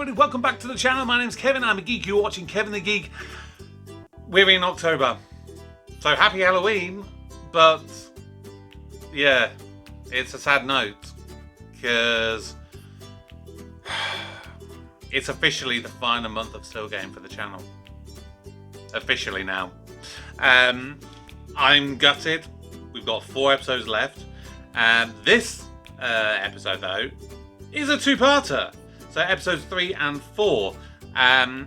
everybody, welcome back to the channel. My name's Kevin, I'm a geek. You're watching Kevin the Geek. We're in October, so happy Halloween, but yeah, it's a sad note, because it's officially the final month of Still Game for the channel. Officially now. I'm gutted. We've got 4 episodes left, and this episode though is a 2-parter. So episodes 3 and 4.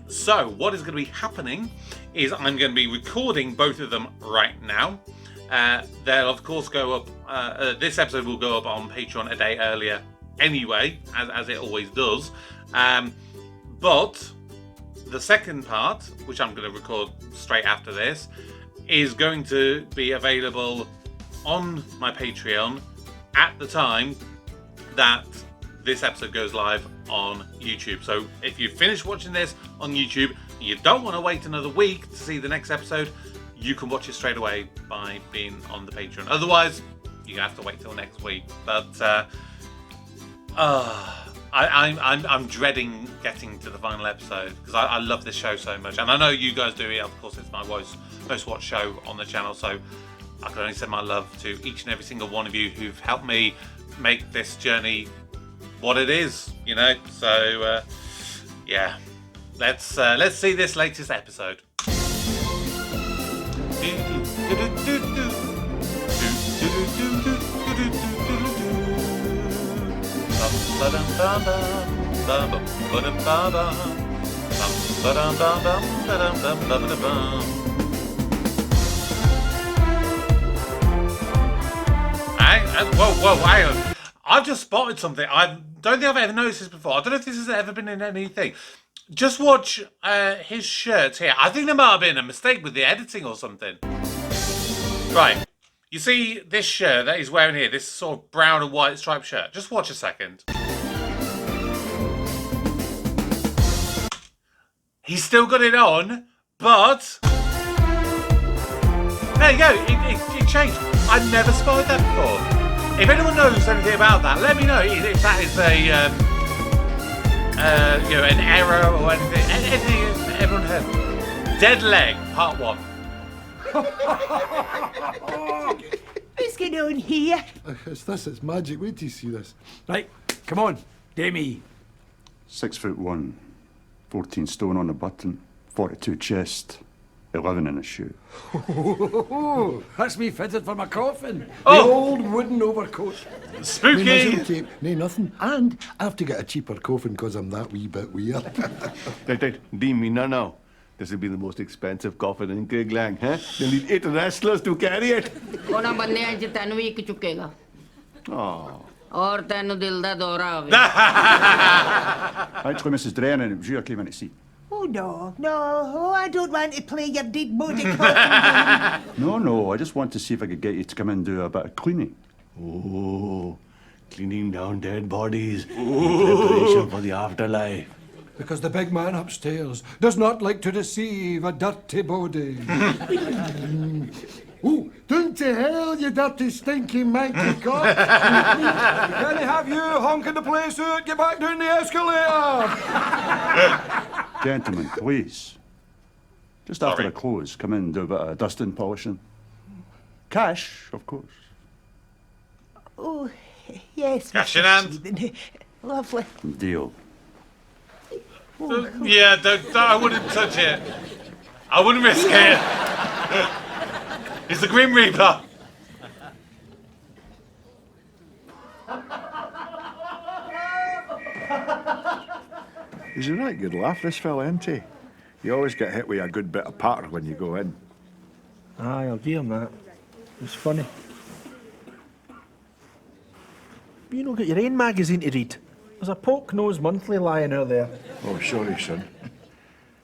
So what is going to be happening is I'm going to be recording both of them right now. They'll of course go up, this episode will go up on Patreon a day earlier anyway, as it always does. But the second part, which I'm going to record straight after this, is going to be available on my Patreon at the time that this episode goes live on YouTube. So if you finish watching this on YouTube and you don't want to wait another week to see the next episode, you can watch it straight away by being on the Patreon. Otherwise, you're gonna have to wait till next week. But I'm dreading getting to the final episode because I love this show so much, and I know you guys do it. Of course, it's my most watched show on the channel, so I can only send my love to each and every single one of you who've helped me make this journey what it is, you know. So yeah, let's see this latest episode. Whoa, hang on. I've just spotted something. I don't think I've ever noticed this before. I don't know if this has ever been in anything. Just watch his shirt here. I think there might have been a mistake with the editing or something. Right. You see this shirt that he's wearing here, this sort of brown and white striped shirt. Just watch a second. He's still got it on, but there you go. It changed. I've never spotted that before. If anyone knows anything about that, let me know if that is a you know, an error or anything. Anything everyone heard. Dead Leg, Part 1. What's going on here? It's magic. Wait till you see this. Right, come on, Demi. 6'1", 14 stone on the button, 42 chest, 11 in a shoe. That's me fitted for my coffin. Oh. The old wooden overcoat. Spooky! No muzzle tape, no nothing. And I have to get a cheaper coffin because I'm that wee bit weird. Right, Demi, no. This will be the most expensive coffin in Kriglang, huh? You'll need 8 wrestlers to carry it. ਉਹਨਾਂ ਬੰਦਿਆਂ 'ਚ ਤੈਨੂੰ ਵੀ ਇੱਕ ਚੁੱਕੇਗਾ ਔਰ ਤੈਨੂੰ ਦਿਲ ਦਾ ਦੌਰਾ ਹੋਵੇ Actually, Mrs. Drennan, it was you I came in to see. Oh, no, I don't want to play your dead body coffin game. No, I just want to see if I could get you to come in and do a bit of cleaning. Oh, cleaning down dead bodies. Preparation for the afterlife. Because the big man upstairs does not like to receive a dirty body. Oh, down to hell, you dirty, stinky, manky cock. Can I have you honking the place out? Get back down the escalator. Gentlemen, please. Just after the close, come in and do a bit of dusting, polishing. Cash, of course. Oh, yes. Cash in Mr. hand. Stephen. Lovely. Deal. Yeah, don't, I wouldn't touch it. I wouldn't risk it. It's the Grim Reaper. He's a right good laugh, this fella, isn't he? You always get hit with a good bit of patter when you go in. Aye, I'll give him that. It's funny. You not got your own magazine to read? There's a Poke Nose Monthly lying out there. Oh, sorry, son.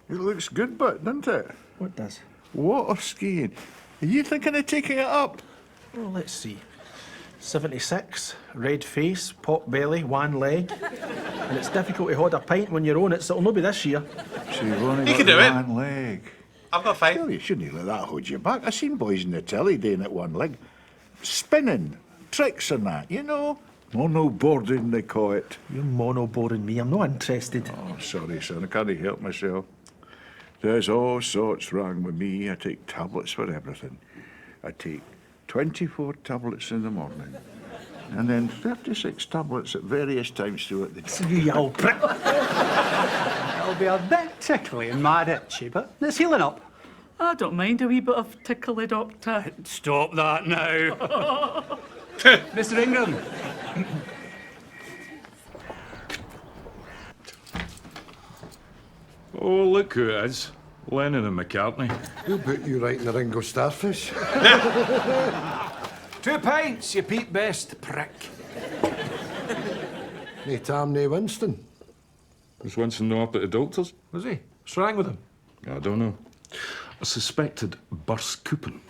It looks good, but doesn't it? What does? Water skiing. Are you thinking of taking it up? Well, let's see. 76, red face, pot belly, one leg. And it's difficult to hold a pint when you're on it, so it'll not be this year. So you've only You got can do it. one leg. I've got faith. Well, you shouldn't let that hold you back. I've seen boys in the telly doing it one leg. Spinning, tricks and that, you know. Monoboarding, they call it. You're mono-boring me. I'm not interested. Oh, sorry, son. I can't help myself. There's all sorts wrong with me. I take tablets for everything. I take 24 tablets in the morning, and then 36 tablets at various times throughout the day. You old prick. It'll be a bit tickly and mad itchy, but it's healing up. I don't mind a wee bit of tickly, Doctor. Stop that now. Mr. Ingram. Oh, look who it is. Lennon and McCartney. Who put you right in the Ringo Starfish? 2 pints, you Pete Best prick. Nae Tam, nae Winston. Was Winston no up at the doctor's? Was he? What's wrong with him? I don't know. A suspected burst coupon.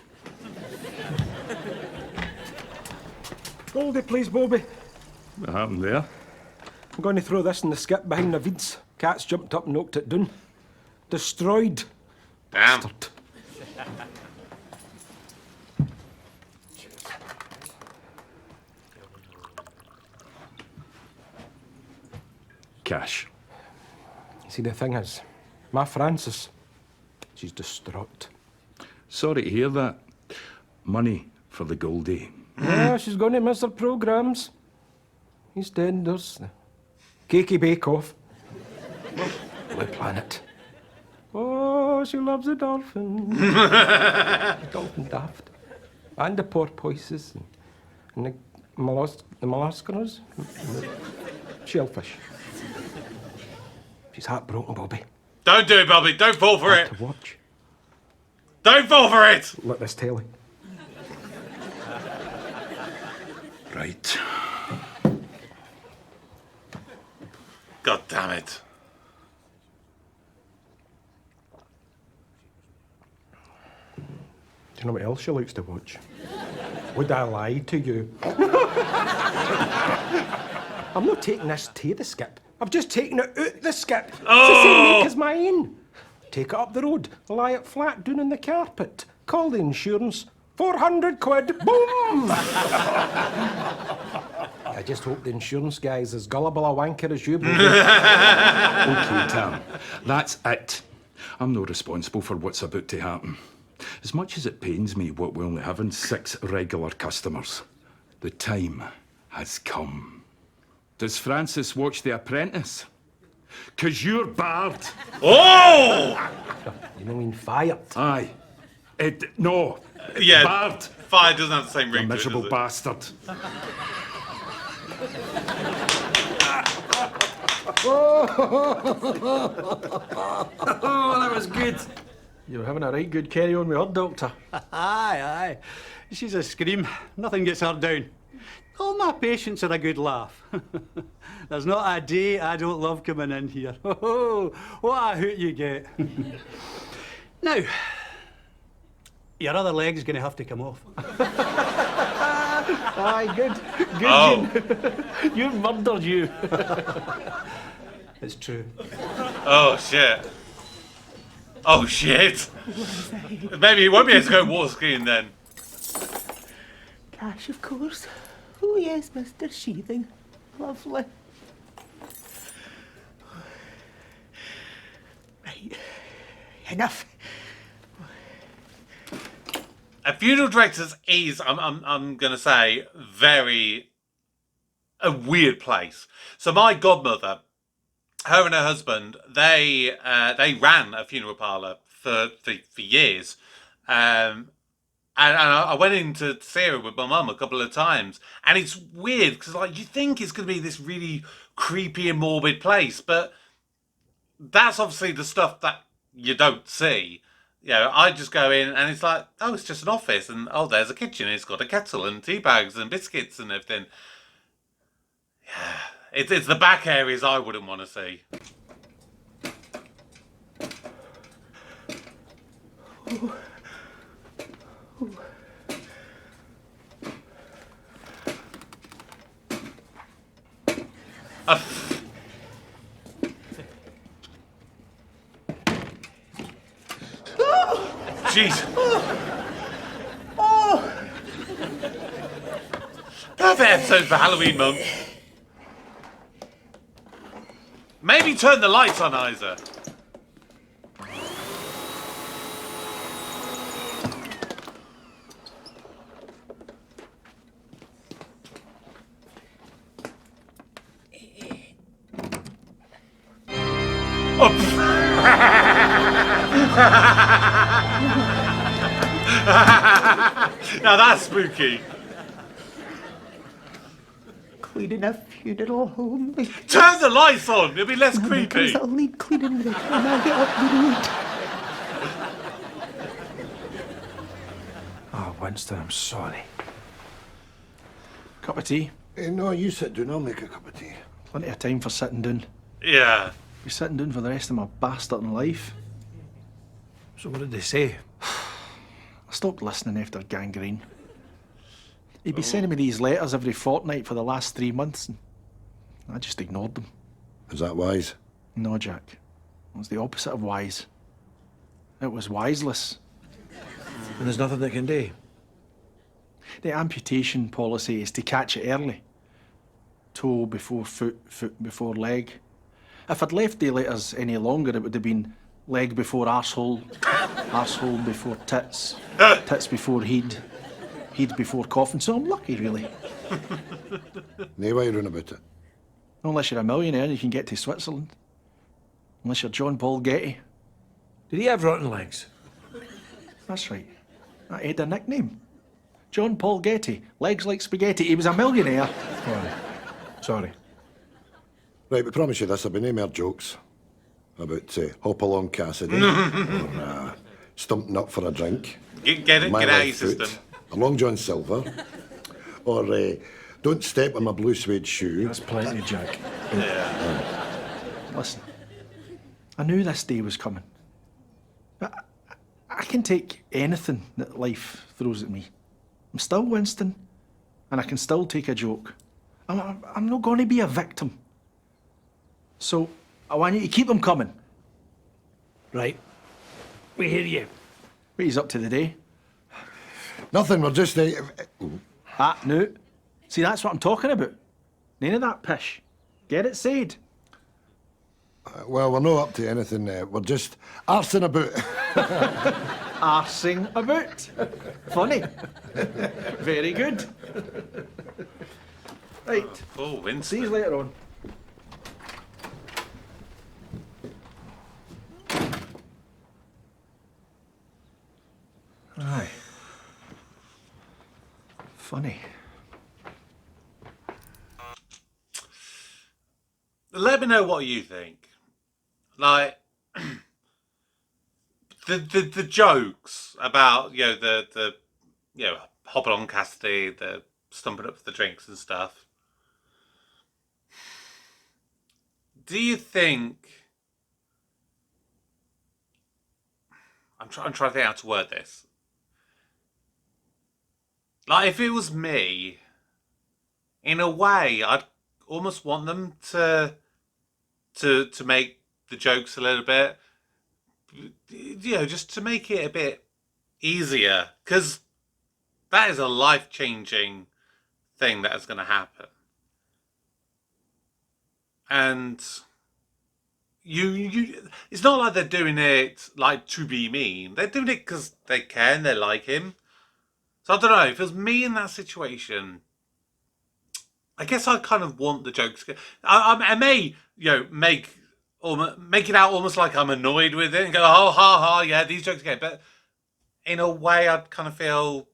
Hold it, please, Bobby. What happened there? I'm going to throw this in the skip behind the weeds. Cats jumped up and knocked it down. Destroyed. Damn. Bastard. Cash. See, the thing is, my Frances, she's distraught. Sorry to hear that. Money for the Goldie. Yeah, she's going to miss her programmes. EastEnders, the Cakey Bake Off, Blue Planet. Oh, she loves the dolphin. The dolphin daft. And the porpoises. And the molluscas. And the shellfish. She's heartbroken, Bobby. Don't do it, Bobby. Don't fall for it. To watch. Don't fall for it. Look this telly. Right. God damn it. Do you know what else she likes to watch? Would I lie to you? I'm not taking this to the skip. I've just taken it out the skip. It's the same make as mine. Take it up the road, lie it flat down on the carpet. Call the insurance. 400 quid. Boom! I just hope the insurance guy's as gullible a wanker as you, Bobby. Okay, Tam. That's it. I'm not responsible for what's about to happen. As much as it pains me what we're only having 6 regular customers, the time has come. Does Francis watch The Apprentice? 'Cause you're barred. Oh! You mean fired? Aye. No. Yeah. Barred. Fire doesn't have the same ring You to it, miserable does it? bastard. Oh, that was good. You're having a right good carry on with her, Doctor. Aye, aye. She's a scream. Nothing gets her down. All my patients are a good laugh. There's not a day I don't love coming in here. Oh, what a hoot you get. Now, your other leg's going to have to come off. Aye, good. Good, Oh. You murdered you. It's true. Oh, shit. Oh, shit. Maybe he won't be able to go water skiing then. Cash, of course. Oh, yes, Mr. Sheathing. Lovely. Right. Enough. A funeral director's is, I'm gonna say, a weird place. So my godmother, her and her husband, they ran a funeral parlour for years. And I went in to see her with my mum a couple of times, and it's weird because like you think it's going to be this really creepy and morbid place, but that's obviously the stuff that you don't see. You know, I just go in and it's like, oh, it's just an office, and oh, there's a kitchen. It's got a kettle and tea bags and biscuits and everything. Yeah, it's the back areas I wouldn't want to see. Jeez. Oh! Perfect episode for Halloween month. Maybe turn the lights on, Isa. Now that's spooky. Cleaning a funeral home. Turn the lights on. It'll be less creepy. Because I'll need cleaning by the time I get up the road. Oh, Winston, I'm sorry. Cup of tea? No, you sit down. I'll make a cup of tea. Plenty of time for sitting down. Yeah. Be sitting down for the rest of my bastard life. So what did they say? I stopped listening after gangrene. He'd be sending me these letters every fortnight for the last 3 months, and I just ignored them. Is that wise? No, Jack. It was the opposite of wise. It was wiseless. And there's nothing they can do? The amputation policy is to catch it early. Toe before foot, foot before leg. If I'd left the letters any longer, it would have been leg before arsehole, arsehole before tits, tits before head, head before coffin. So I'm lucky, really. No worrying about it. Unless you're a millionaire and you can get to Switzerland. Unless you're John Paul Getty. Did he have rotten legs? That's right. That had a nickname. John Paul Getty. Legs like spaghetti. He was a millionaire. Sorry. Right, we promise you this. There'll be no more jokes about Hop Along Cassidy or Stumping Up for a Drink. Get it? My Get out of your Left Foot, system. or Long John Silver, or Don't Step on My Blue Suede Shoe. That's plenty, Jack. Listen, I knew this day was coming. But I can take anything that life throws at me. I'm still Winston, and I can still take a joke. I'm not going to be a victim. So I want you to keep them coming. Right. We hear you. What he's up to today? Nothing, we're just... No. See, that's what I'm talking about. None of that pish. Get it said. Well, we're not up to anything. We're just arsing about. Arsing about. Funny. Very good. Right. Oh, Winston. See you later on. Aye. Funny. Let me know what you think. Like the jokes about the hopping on Cassidy, the stumping up for the drinks and stuff. Do you think? I'm trying to think how to word this. Like, if it was me, in a way, I'd almost want them to make the jokes a little bit, just to make it a bit easier, because that is a life-changing thing that is going to happen. And it's not like they're doing it like to be mean. They're doing it because they care and they like him. So I don't know, if it was me in that situation, I guess I kind of want the jokes. I may, make it out almost like I'm annoyed with it and go, oh, ha, ha, yeah, these jokes again. But in a way, I'd kind of feel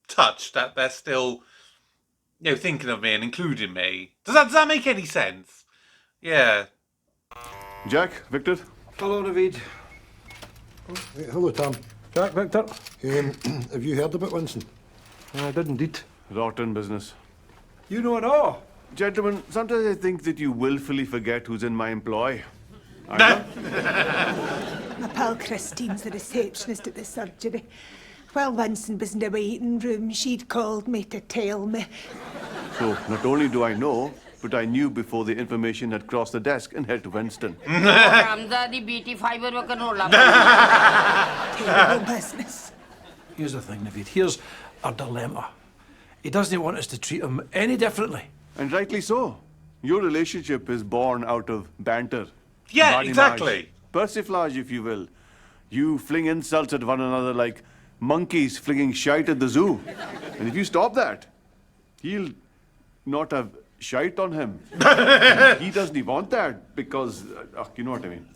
touched that they're still, thinking of me and including me. Does that make any sense? Yeah. Jack, Victor. Hello, Naveed. Hello, Tom. Jack, Victor. Have you heard about Winston? I did indeed. Rotten business. You know it all. Gentlemen, sometimes I think that you willfully forget who's in my employ. My pal Christine's the receptionist at the surgery. While Winston was in the waiting room, she'd called me to tell me. So, not only do I know, but I knew before the information had crossed the desk and headed to Winston. Terrible business. Here's the thing, Naveed. Here's our dilemma. He doesn't want us to treat him any differently. And rightly so. Your relationship is born out of banter. Yeah, badinage, exactly. Persiflage, if you will. You fling insults at one another like monkeys flinging shite at the zoo. And if you stop that, he'll not have shite on him. He doesn't want that because, you know what I mean.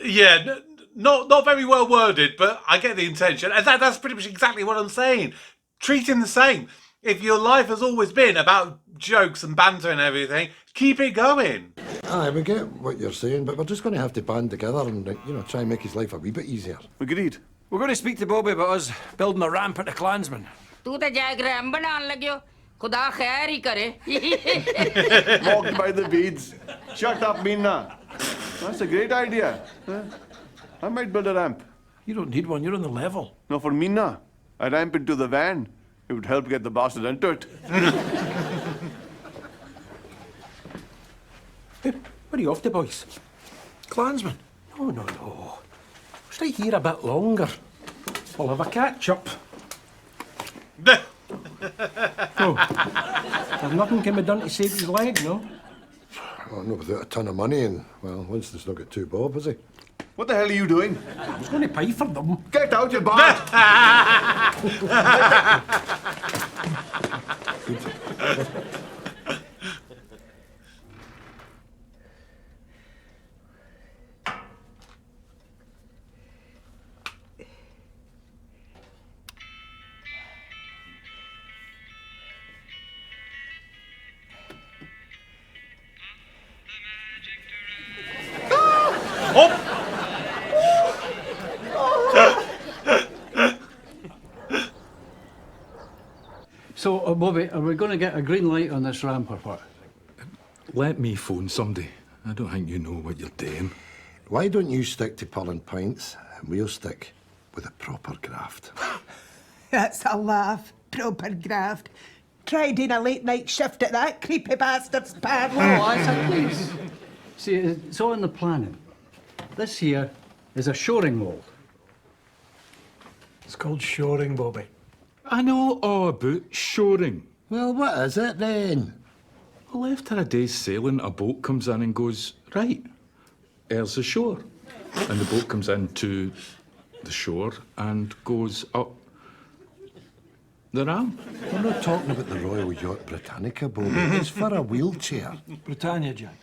Yeah, not very well worded, but I get the intention. And that's pretty much exactly what I'm saying. Treat him the same. If your life has always been about jokes and banter and everything, keep it going. Aye, we get what you're saying, but we're just going to have to band together and, try and make his life a wee bit easier. Agreed. We're going to speak to Bobby about us building a ramp at the Klansman. तू तो जाके RAM बनाने लगे हो खुदा खैर ही करे Walked by the beads. Shut up, Meena. That's a great idea. I might build a ramp. You don't need one, you're on the level. No, for Meena. A ramp into the van. It would help get the bastard into it. Hey, where are you off to, boys? Klansman? No. Stay here a bit longer. We'll have a catch-up. Oh, there's nothing can be done to save his leg, no? Oh, no, without a ton of money, and, well, Winston's not got two bob, has he? What the hell are you doing? I was going to pay for them. Get out, you bastard! So, Bobby, are we going to get a green light on this ramp or what? Let me phone somebody. I don't think you know what you're doing. Why don't you stick to pulling pints, and we'll stick with a proper graft? That's a laugh. Proper graft. Try doing a late night shift at that creepy bastard's parlour. Oh, I said please. See, it's all in the planning. This here is a shoring mould. It's called shoring, Bobby. I know all about shoring. Well, what is it then? Well, after a day's sailing, a boat comes in and goes, right, there's the shore. And the boat comes into the shore and goes up the ramp. We're not talking about the Royal Yacht Britannica, Bobby. It's for a wheelchair. Britannia, Jack.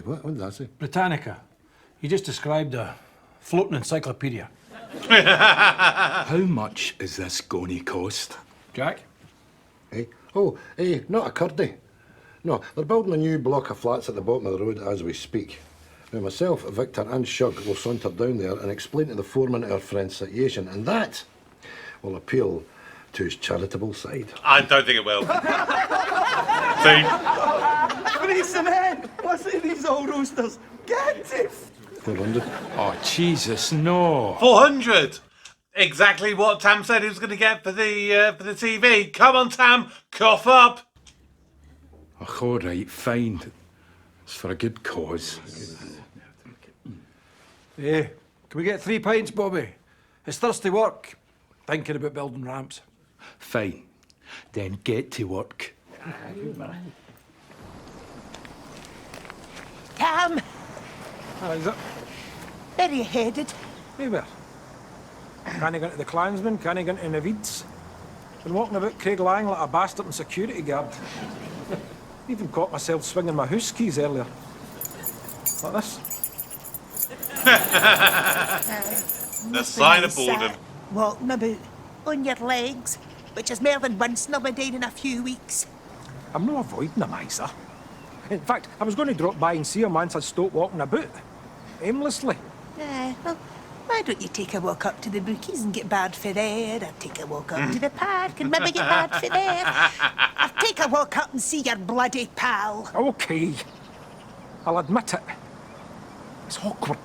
What did that say? Britannica. You just described a floating encyclopedia. How much is this going to cost? Jack? Not a curdie. No, they're building a new block of flats at the bottom of the road as we speak. Now, myself, Victor and Shug will saunter down there and explain to the foreman our friend's situation, and that will appeal to his charitable side. I don't think it will. See? Freezing in! What's in these old roasters? Get it! 400. Oh, Jesus, no. 400! Exactly what Tam said he was going to get for the TV. Come on, Tam, cough up. Oh, all right, fine. It's for a good cause. Hey, can we get 3 pints, Bobby? It's thirsty work. Thinking about building ramps. Fine. Then get to work. Tam, Is it? where are you headed? Where? Can I go into the Klansman? Can I go into the Weeds? Been walking about Craig Lang like a bastard and security guard. Even caught myself swinging my house keys earlier. Like this. The sign of boredom. Walking about on your legs, which is more than once in a day in a few weeks. I'm not avoiding him, Isa. In fact, I was going to drop by and see him once I'd stopped walking about. Aimlessly. Well, why don't you take a walk up to the bookies and get bad for there, or take a walk up to the park and maybe get bad for there, or take a walk up and see your bloody pal. Okay. I'll admit it. It's awkward.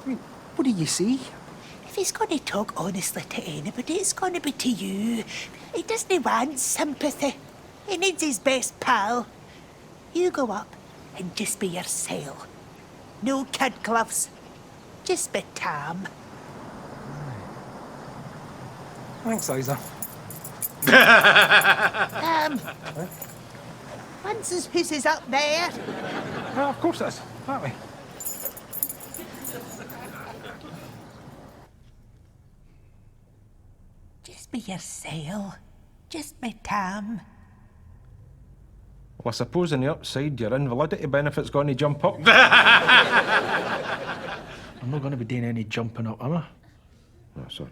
I mean, what do you see? If he's going to talk honestly to anybody, it's going to be to you. He doesn't want sympathy. He needs his best pal. You go up and just be yourself. No kid gloves. Just be Tam. Thanks, Isa. Tam. Francis' house is up there. Of course it is. That way. Just be yourself. Just be Tam. Well, I suppose on the upside, your invalidity benefit's going to jump up. I'm not going to be doing any jumping up, am I? Oh, sorry.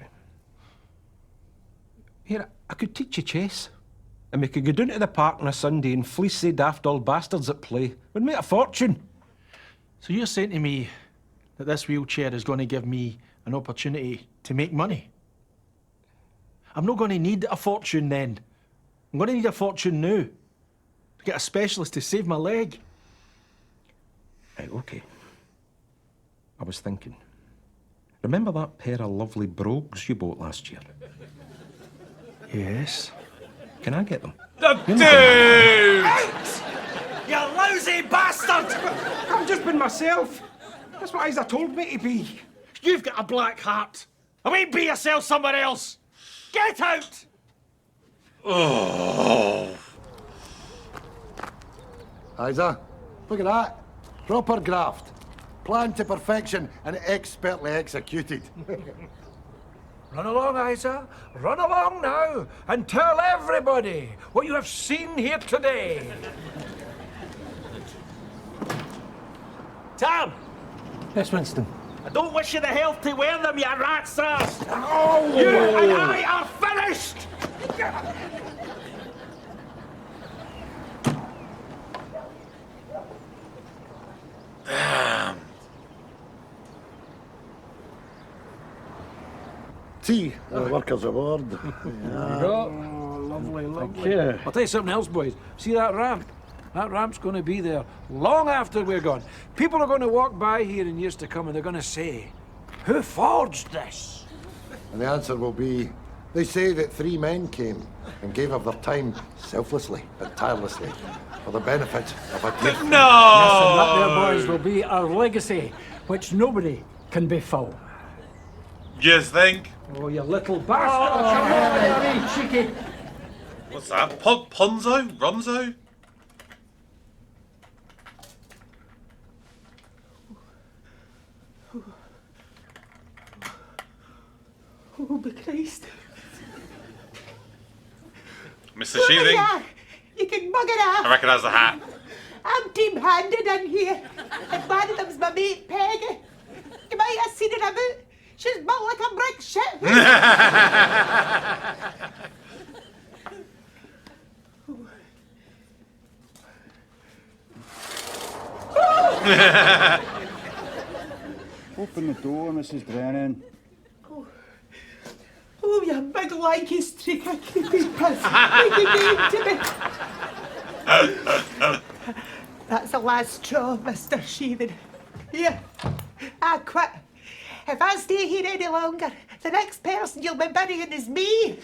Here, I could teach you chess. And we could go down to the park on a Sunday and fleece the daft old bastards at play. We'd make a fortune. So you're saying to me that this wheelchair is going to give me an opportunity to make money? I'm not going to need a fortune then. I'm going to need a fortune now. To get a specialist to save my leg. Right, okay. I was thinking. Remember that pair of lovely brogues you bought last year? Yes. Can I get them? Dude! Out! You lousy bastard! I've just been myself. That's what Isa told me to be. You've got a black heart. Away be yourself somewhere else. Get out! Oh. Isa, look at that. Proper graft. Planned to perfection and expertly executed. Run along, Isa. Run along now and tell everybody what you have seen here today. Tam! Yes, Winston. I don't wish you the health to wear them, you rat's ass! Oh! You and I are finished! Damn. Tea, the workers aboard. Oh, lovely, lovely. you. I'll tell you something else, boys. See that ramp? That ramp's going to be there long after we're gone. People are going to walk by here in years to come and they're going to say, who forged this? And the answer will be, they say that 3 men came and gave of their time selflessly but tirelessly for the benefit of a gift. No! Yes, and that there, boys, will be our legacy, which nobody can befoul. Just think. Oh, you little bastard! Oh, cheeky. What's that? Ponzo? Ronzo? Oh, my Christ. Mr. Sheathing? Yeah, you can mug it off. I recognise the hat. I'm team-handed in here. And one of them's my mate, Peggy. You might have seen her about. She's built like a brick shit. Open the door, Mrs. Brennan. Oh, you big lanky streak of creepy piss. Make a name to me. That's the last straw, Mr. Sheathing. Here, I quit. If I stay here any longer, the next person you'll be burying is me.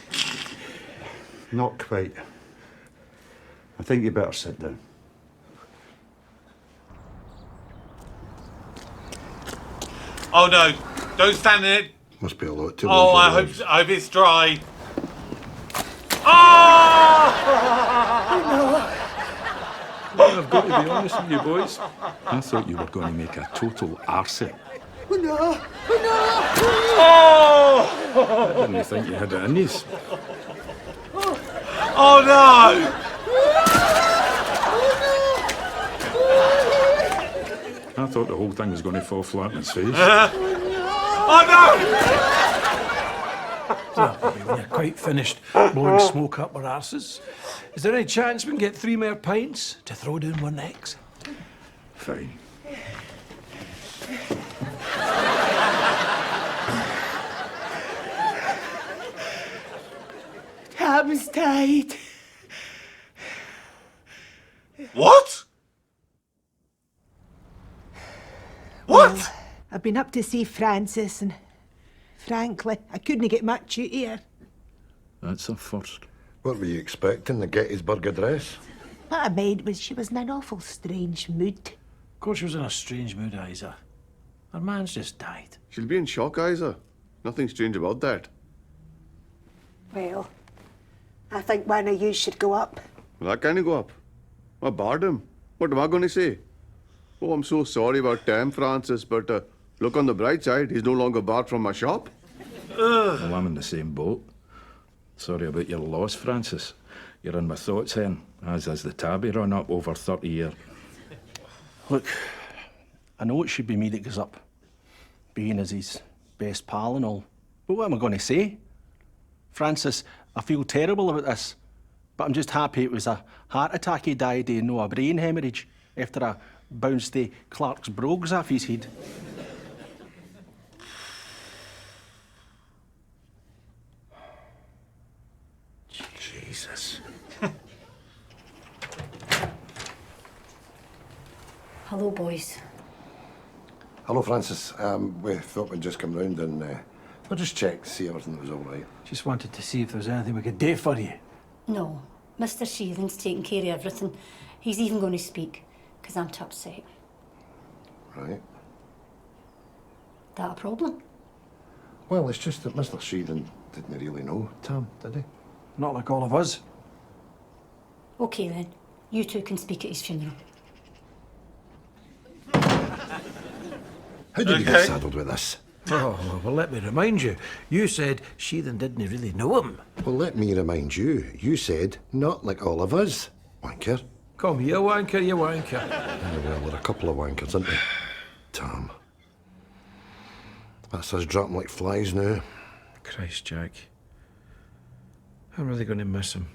Not quite. I think you better sit down. Oh no, don't stand in it. Must be a lot to Oh, I hope it's dry. Oh! Well, I've got to be honest with you, boys. I thought you were going to make a total arse. Oh no! Oh Oh! I didn't think you had it in you. Oh no! I thought the whole thing was going to fall flat on its face. Oh Well, when you're quite finished blowing smoke up our arses, is there any chance we can get 3 more pints to throw down one next? Fine. Tam's died. What? What? Well, I've been up to see Francis and frankly, I couldn't get much out here. That's a first. What were you expecting, the Gettysburg Address? What I made was she was in an awful strange mood. Of course she was in a strange mood, Isa. Her man's just died. She'll be in shock, Isa. Nothing strange about that. Well, I think one of you should go up Well, that can't go up. I barred him. What am I going to say? Oh, I'm so sorry about Tam, Francis, but look on the bright side, he's no longer barred from my shop. Well, I'm in the same boat. Sorry about your loss, Francis. You're in my thoughts, hen, as is the tabby run up over 30 years. Look, I know it should be me that goes up, being as his best pal and all. But what am I going to say? Francis, I feel terrible about this, but I'm just happy it was a heart attack he died of, no a brain hemorrhage, after I bounced the Clark's brogues off his head. Jesus. Hello, boys. Hello, Francis. We thought we'd just come round and we'll just check to see everything was all right. Just wanted to see if there was anything we could do for you. No, Mr. Sheehan's taking care of everything. He's even going to speak, because I'm too upset. Right. That a problem? Well, it's just that Mr. Sheehan didn't really know Tam, did he? Not like all of us. OK, then. You two can speak at his funeral. How did you get saddled with this? Oh, well, let me remind you. You said Sheehan didn't really know him. Well, let me remind you. You said, not like all of us. Wanker. Come here, wanker, you wanker. Oh, well, there are a couple of wankers, aren't there? Tam. That's us dropping like flies now. Christ, Jack. I'm really going to miss him.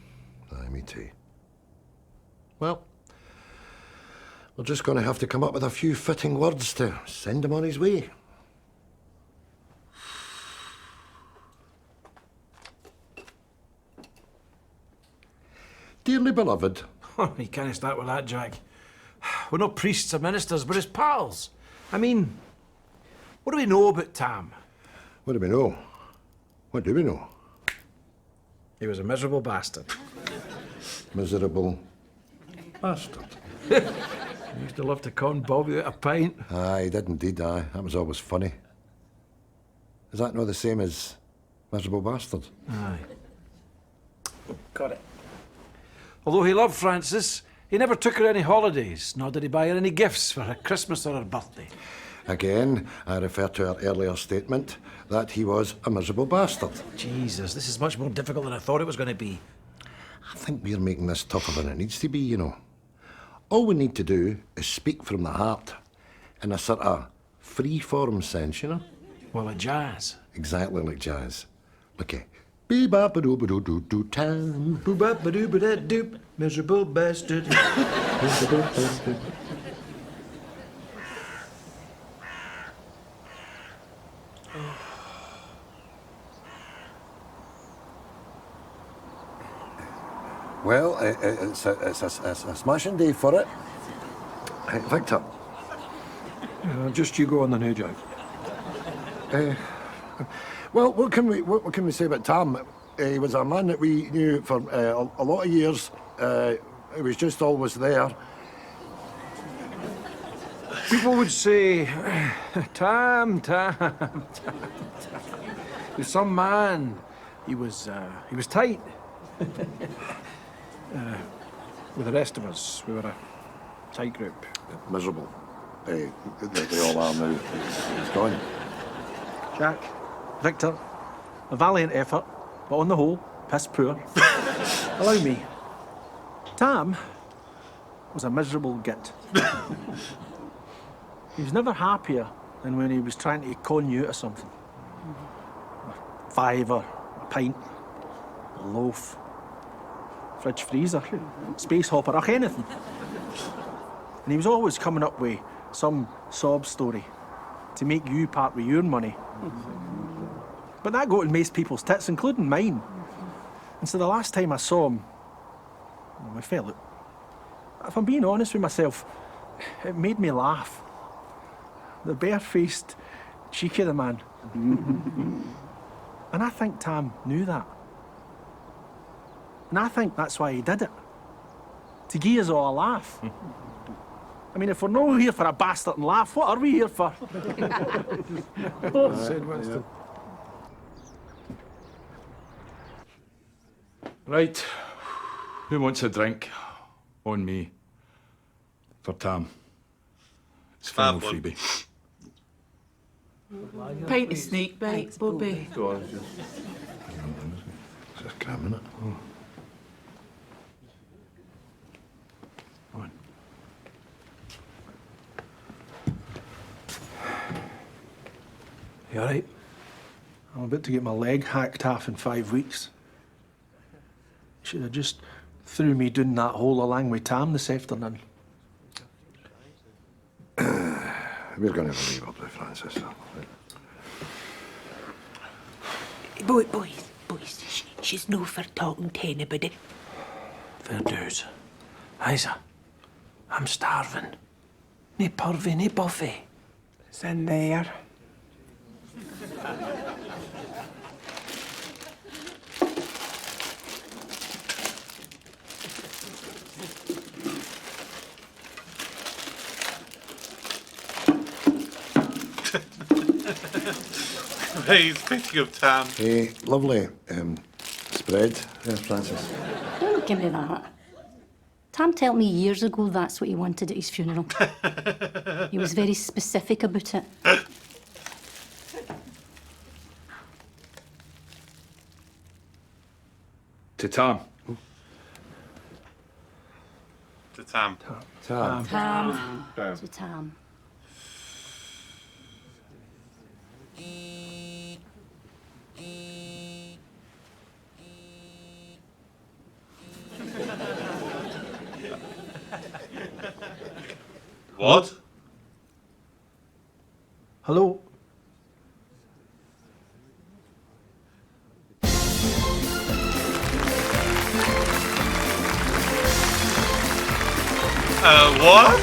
Aye, me too. Well, we're just going to have to come up with a few fitting words to send him on his way. Dearly beloved. You can't start with that, Jack. We're not priests or ministers, we're his pals. I mean, what do we know about Tam? What do we know? What do we know? He was a miserable bastard. Miserable bastard. He used to love to con Bobby out a pint. Aye, he did indeed, aye. That was always funny. Is that not the same as miserable bastard? Aye. Got it. Although he loved Frances, he never took her any holidays, nor did he buy her any gifts for her Christmas or her birthday. Again, I refer to our earlier statement that he was a miserable bastard. Jesus, this is much more difficult than I thought it was going to be. I think we're making this tougher than it needs to be, you know. All we need to do is speak from the heart in a sort of free-form sense, you know? Well, like jazz. Exactly like jazz. Okay. Bee-bop-a-doo-ba-doo-doo-doo Tam. Boo-bop-a-doo-ba-da-doop. Miserable bastard. Miserable bastard. Well, it's a smashing day for it. Hey, Victor. Just you go on the new, Jack. Well, what can we say about Tam? He was a man that we knew for a lot of years. He was just always there. People would say, Tam. He was some man. He was tight. With the rest of us, we were a tight group. Miserable. They all are now. He's gone. Jack, Victor, a valiant effort, but on the whole, piss poor. Allow me. Tam was a miserable git. He was never happier than when he was trying to con you out of something. A fiver, a pint, a loaf, fridge freezer, space hopper, or anything. And he was always coming up with some sob story to make you part with your money. But that got in most people's tits, including mine. And so the last time I saw him, well, we fell out. If I'm being honest with myself, it made me laugh. The bare-faced cheek of the man. And I think Tam knew that. And I think that's why he did it. To give us all a laugh. I mean, if we're not here for a bastard and laugh, what are we here for? Said Winston. Right. Who wants a drink? On me. For Tam. It's final freebie. Pint of snake bite, Bobby. Go on, just cramming it. Oh. You alright? I'm about to get my leg hacked off in 5 weeks. Should have just threw me down that hole along with Tam this afternoon. We're going to leave up there, Francis. Boys, she's no for talking to anybody. Fair dues. Isa, I'm starving. Nae purvey, nae buffy. It's in there. Hey, speaking of Tam. Hey, lovely spread there, Francis. Don't give me that. Tam told me years ago that's what he wanted at his funeral. He was very specific about it. To Tam. To Tam. Tam. Tam. To Tam. What? Hello? What?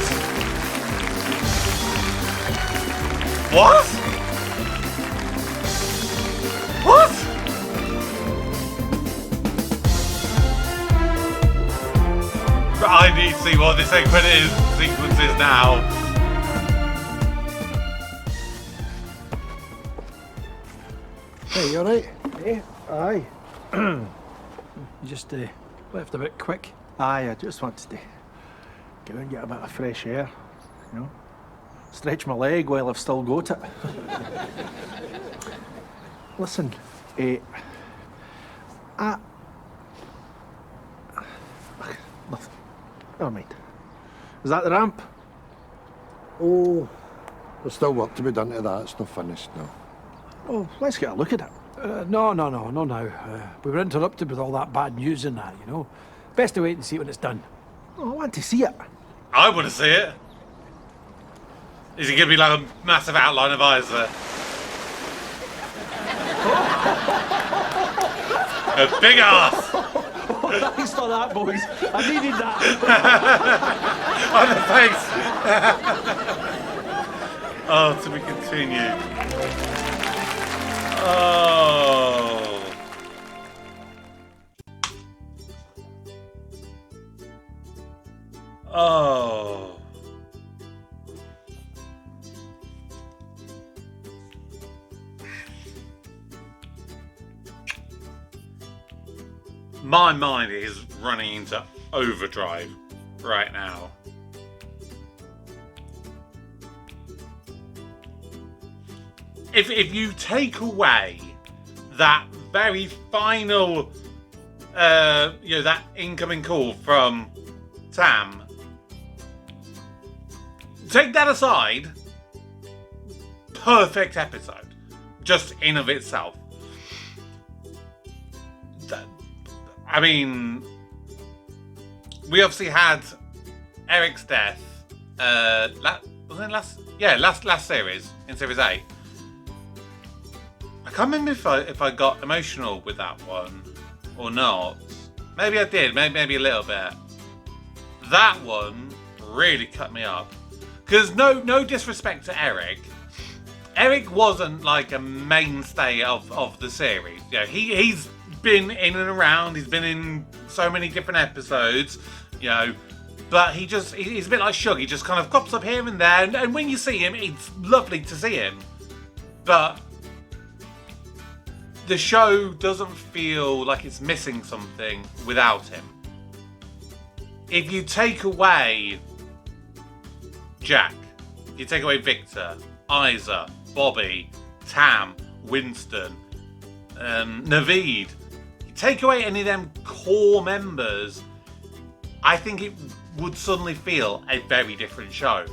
What? What? I need to see what this sequence is now. Hey, you alright? Eh? Aye. You just left a bit quick. Aye, I just wanted to go and get a bit of fresh air, you know. Stretch my leg while I've still got it. Listen, nothing. Never mind. Is that the ramp? Oh, there's still work to be done to that. It's not finished, no. Oh, let's get a look at it. No now. We were interrupted with all that bad news and that, you know. Best to wait and see when it's done. Oh, I want to see it. I want to see it. Is he going to be like a massive outline of eyes there? A big ass! Oh, thanks for that, boys. I needed that. On the face. Oh, to be continued. Oh. Oh. My mind is running into overdrive right now. If you take away that very final, that incoming call from Tam, take that aside, perfect episode, just in of itself. I mean, we obviously had Eric's death. Wasn't it last series in series 8. I can't remember if I got emotional with that one or not. Maybe I did. Maybe a little bit. That one really cut me up. Because no disrespect to Eric. Eric wasn't like a mainstay of the series. You know, he's been in and around. He's been in so many different episodes. You know, but he's a bit like Shug. He just kind of crops up here and there. And when you see him, it's lovely to see him. But the show doesn't feel like it's missing something without him. if you take away Jack, you take away Victor, Isa, Bobby, Tam, Winston, Naveed, you take away any of them core members, I think it would suddenly feel a very different show.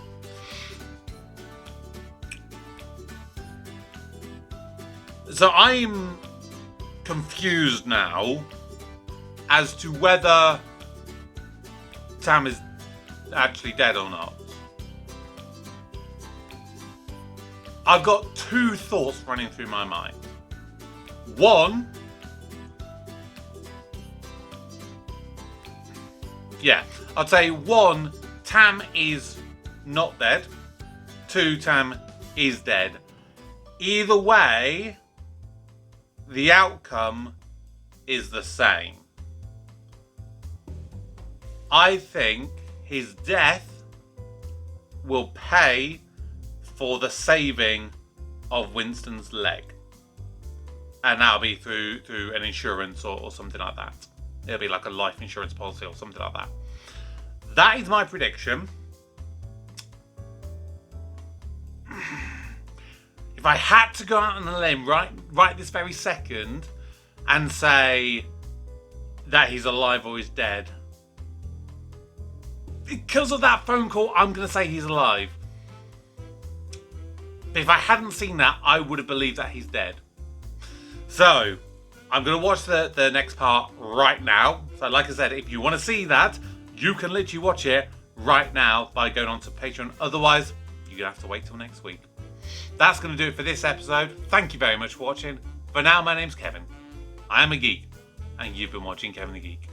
So I'm confused now as to whether Tam is actually dead or not. I've got two thoughts running through my mind. One, I'd say one, Tam is not dead. Two, Tam is dead. Either way, the outcome is the same. I think his death will pay for the saving of Winston's leg. And that'll be through an insurance or something like that. It'll be like a life insurance policy or something like that. That is my prediction. If I had to go out on a limb right this very second and say that he's alive or he's dead, because of that phone call, I'm going to say he's alive. But if I hadn't seen that, I would have believed that he's dead. So, I'm going to watch the next part right now. So, like I said, if you want to see that, you can literally watch it right now by going on to Patreon. Otherwise, you're going to have to wait till next week. That's going to do it for this episode. Thank you very much for watching. For now, my name's Kevin. I am a geek, and you've been watching Kevin the Geek.